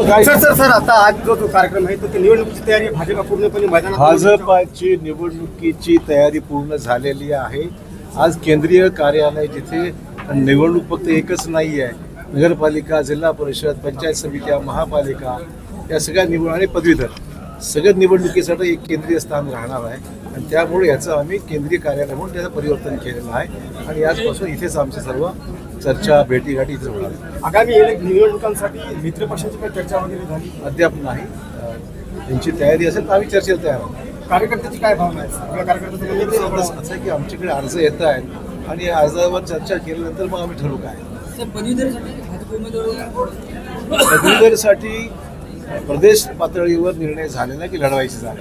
Sir आता आज जो कार्यक्रम आहे तो निवडणुकीची तयारी भाजपा पूर्णपणे मैदानात भाजपाची निवडणुकीची तयारी पूर्ण झालेली आहे। आज केंद्रीय कार्यालय जिथे निवडणूक फक्त एकच नाही आहे, नगरपालिका, जिल्हा परिषद, पंचायत समित्या, महापालिका या सगळ्या निवडणूक आणि पदवीधर सगळ्या निवडणुकीसाठी एक केंद्रीय स्थान राहणार आहे आणि त्यामुळे याचं आम्ही केंद्रीय कार्यालय म्हणून त्याचं परिवर्तन केलेलं आहे आणि आजपासून इथेच आमचे सर्व चर्चा भेटीगाठी इथे होणार आहे। आगामी निवडणुकांसाठी मित्रपक्षांची काही चर्चा वगैरे झाली? अद्याप नाही। त्यांची तयारी असेल तर आम्ही चर्चेला तयार आहोत। कार्यकर्त्याची काय भावना आहे? आपल्या कार्यकर्त्यांचं असं आहे की आमच्याकडे अर्ज येत आहेत आणि अर्जावर चर्चा केल्यानंतर मग आम्ही ठरवू काय। पदवीधरसाठी प्रदेश पातळीवर निर्णय झालेला की लढवायचे झाले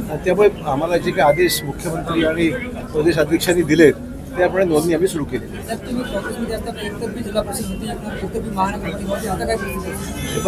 आणि त्यामुळे आम्हाला जे काही आदेश मुख्यमंत्री आणि प्रदेश अध्यक्षांनी दिलेत त्यामुळे नोंदणी आम्ही सुरू केली।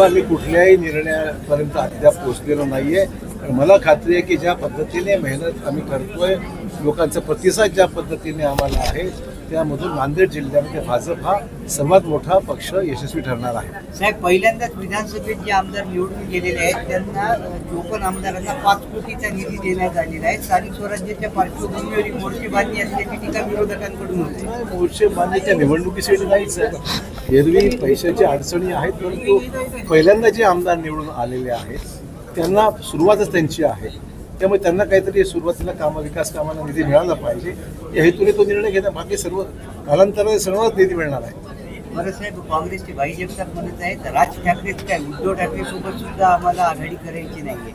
मी कुठल्याही निर्णयापर्यंत अद्याप पोहोचलेलो नाहीये। मला खात्री आहे की ज्या पद्धतीने मेहनत आम्ही करतोय, लोकांचा प्रतिसाद ज्या पद्धतीने आम्हाला आहे, त्यामधून नांदेड जिल्ह्यामध्ये भाजप हा सर्वात मोठा पक्ष यशस्वी ठरणार आहे। साहेब, पहिल्यांदाच विधानसभेत जे आमदार निवडून गेलेले आहेत त्यांना 54 आमदारांना 5 कोटीचा निधी देण्यात आलेला आहे। स्थानिक स्वराज्याच्या पार्श्वभूमीवर मोर्चे बांधणी असल्याची टीका विरोधकांकडून होते। मोर्चे बांधणीच्या निवडणुकीसाठी नाहीच आहे, एरवी पैशाची अडचणी आहेत, परंतु पहिल्यांदा जे आमदार निवडून आलेले आहेत त्यांना सुरुवातच त्यांची आहे, त्यामुळे त्यांना काहीतरी सुरुवातीला विकास कामाला निधी मिळाला पाहिजे या हेतूने तो निर्णय घेणं। बाकी सर्व कालांतराने सर्वच निधी मिळणार आहे। बरं साहेब, काँग्रेसचे भाई जगताप म्हणत आहेत राज ठाकरेच काय उद्धव ठाकरे सोबत सुद्धा आम्हाला आघाडी करायची नाहीये,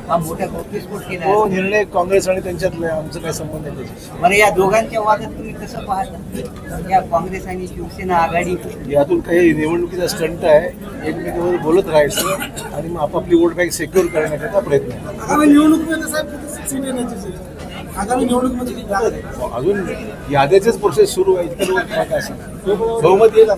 हा मोठा घटस्फोट केला। तो निर्णय काँग्रेस आणि त्यांच्यात आमचा काय संबंध आहे त्याच्याशी? बरं, या दोघांच्या वादात तुम्ही कसं पाहता? या काँग्रेस आणि शिवसेना आघाडी यातून काही निवडणुकीचा स्टंट आहे, एकमेकांवर बोलत राहायचं आणि मग आपापली वोट बँक सिक्युअर करण्याकरता प्रयत्न आहे। अजून याद्याचेच प्रोसेस सुरू आहे, इतकं बहुमत येईल।